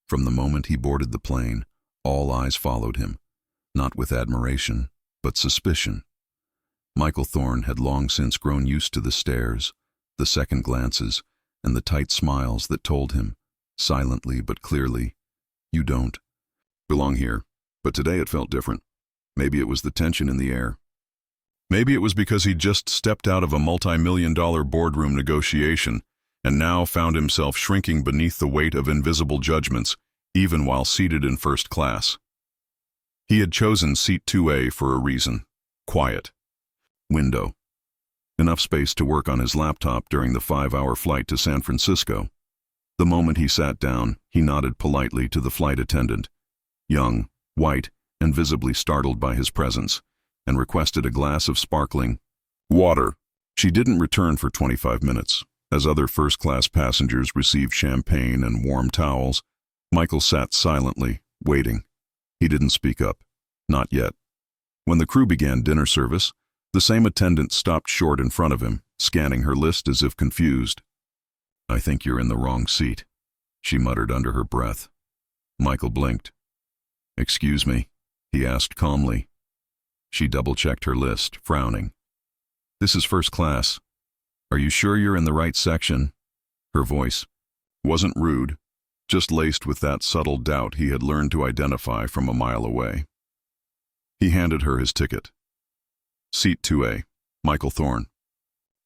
From the moment he boarded the plane, all eyes followed him, not with admiration, but suspicion. Michael Thorne had long since grown used to the stares, the second glances, and the tight smiles that told him, silently but clearly, "You don't belong here." But today it felt different. Maybe it was the tension in the air. Maybe it was because he'd just stepped out of a multi-million-dollar boardroom negotiation and now found himself shrinking beneath the weight of invisible judgments, even while seated in first class. He had chosen seat 2A for a reason. Quiet. Window. Enough space to work on his laptop during the 5-hour flight to San Francisco. The moment he sat down, he nodded politely to the flight attendant, young, white, and visibly startled by his presence, and requested a glass of sparkling water. She didn't return for 25 minutes. As other first-class passengers received champagne and warm towels, Michael sat silently, waiting. He didn't speak up. Not yet. When the crew began dinner service, the same attendant stopped short in front of him, scanning her list as if confused. "I think you're in the wrong seat," she muttered under her breath. Michael blinked. "Excuse me?" he asked calmly. She double-checked her list, frowning. "This is first class. Are you sure you're in the right section?" Her voice wasn't rude, just laced with that subtle doubt he had learned to identify from a mile away. He handed her his ticket. "Seat 2A, Michael Thorne."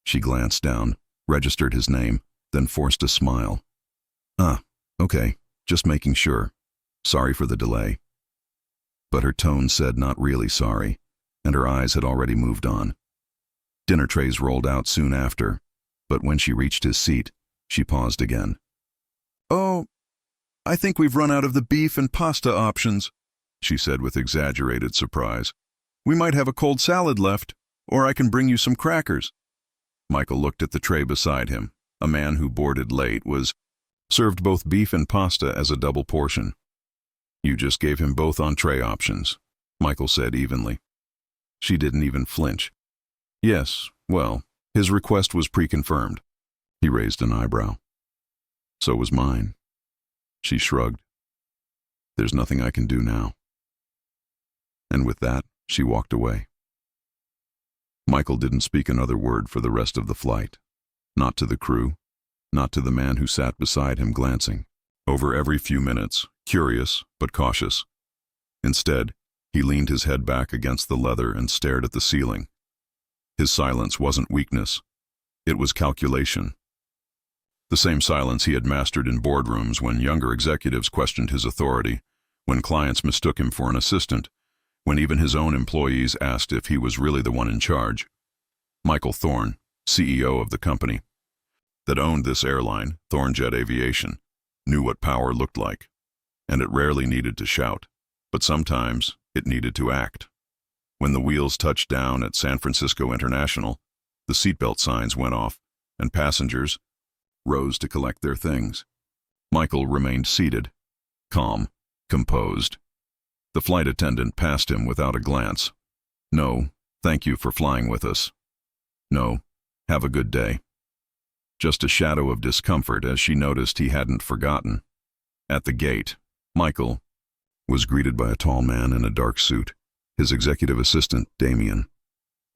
She glanced down, registered his name, then forced a smile. "Ah, okay, just making sure. Sorry for the delay." But her tone said not really sorry, and her eyes had already moved on. Dinner trays rolled out soon after, but when she reached his seat, she paused again. "Oh, I think we've run out of the beef and pasta options," she said with exaggerated surprise. "We might have a cold salad left, or I can bring you some crackers." Michael looked at the tray beside him. A man who boarded late was served both beef and pasta as a double portion. "You just gave him both entree options," Michael said evenly. She didn't even flinch. "Yes, well, his request was pre-confirmed." He raised an eyebrow. "So was mine." She shrugged. "There's nothing I can do now." And with that, she walked away. Michael didn't speak another word for the rest of the flight. Not to the crew, not to the man who sat beside him glancing over every few minutes, curious but cautious. Instead, he leaned his head back against the leather and stared at the ceiling. His silence wasn't weakness. It was calculation. The same silence he had mastered in boardrooms when younger executives questioned his authority, when clients mistook him for an assistant, when even his own employees asked if he was really the one in charge. Michael Thorne, CEO of the company that owned this airline, Thorne Jet Aviation, knew what power looked like, and it rarely needed to shout, but sometimes it needed to act. When the wheels touched down at San Francisco International, the seatbelt signs went off, and passengers rose to collect their things. Michael remained seated, calm, composed. The flight attendant passed him without a glance. "No, thank you for flying with us." "No, have a good day." Just a shadow of discomfort as she noticed he hadn't forgotten. At the gate, Michael was greeted by a tall man in a dark suit, his executive assistant, Damien.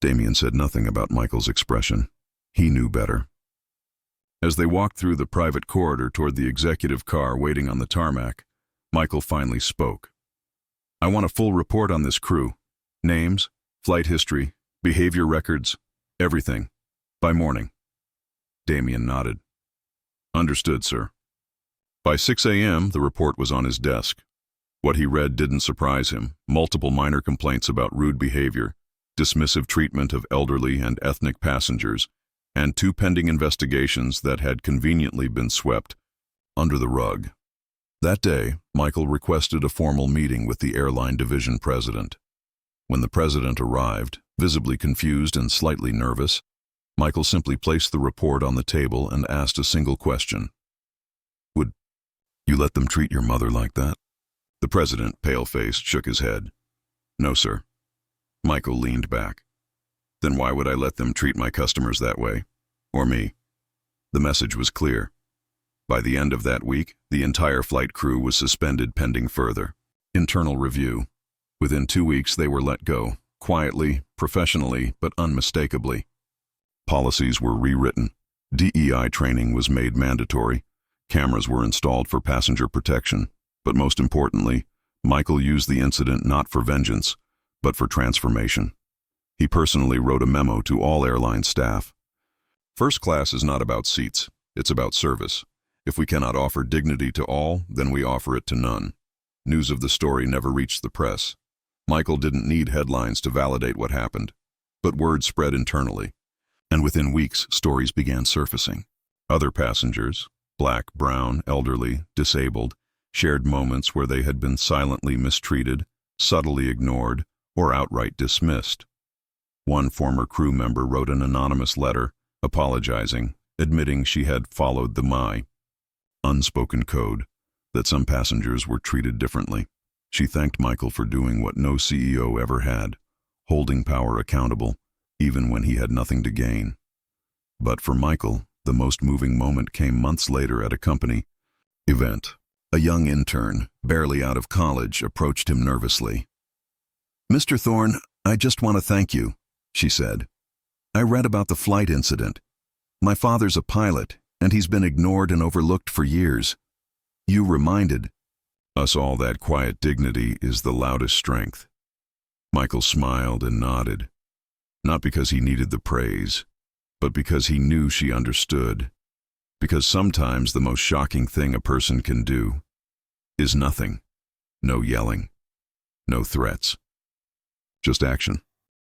Damien said nothing about Michael's expression. He knew better. As they walked through the private corridor toward the executive car waiting on the tarmac, Michael finally spoke. "I want a full report on this crew. Names, flight history, behavior records, everything. By morning." Damien nodded. "Understood, sir." By 6 a.m., the report was on his desk. What he read didn't surprise him. Multiple minor complaints about rude behavior, dismissive treatment of elderly and ethnic passengers, and 2 pending investigations that had conveniently been swept under the rug. That day, Michael requested a formal meeting with the airline division president. When the president arrived, visibly confused and slightly nervous, Michael simply placed the report on the table and asked a single question. "Would you let them treat your mother like that?" The president, pale-faced, shook his head. "No, sir." Michael leaned back. "Then why would I let them treat my customers that way? Or me?" The message was clear. By the end of that week, the entire flight crew was suspended pending further internal review. Within 2 weeks, they were let go, quietly, professionally, but unmistakably. Policies were rewritten. DEI training was made mandatory. Cameras were installed for passenger protection. But most importantly, Michael used the incident not for vengeance, but for transformation. He personally wrote a memo to all airline staff. First class is not about seats, it's about service. If we cannot offer dignity to all, then we offer it to none. News of the story never reached the press. Michael didn't need headlines to validate what happened. But word spread internally. And within weeks, stories began surfacing. Other passengers, black, brown, elderly, disabled, shared moments where they had been silently mistreated, subtly ignored, or outright dismissed. One former crew member wrote an anonymous letter, apologizing, admitting she had followed the unspoken code, that some passengers were treated differently. She thanked Michael for doing what no CEO ever had, holding power accountable, even when he had nothing to gain. But for Michael, the most moving moment came months later at a company event. A young intern, barely out of college, approached him nervously. "Mr. Thorne, I just want to thank you," she said. "I read about the flight incident. My father's a pilot, and he's been ignored and overlooked for years. You reminded us all that quiet dignity is the loudest strength." Michael smiled and nodded, not because he needed the praise, but because he knew she understood. Because sometimes the most shocking thing a person can do is nothing. No yelling, no threats, just action.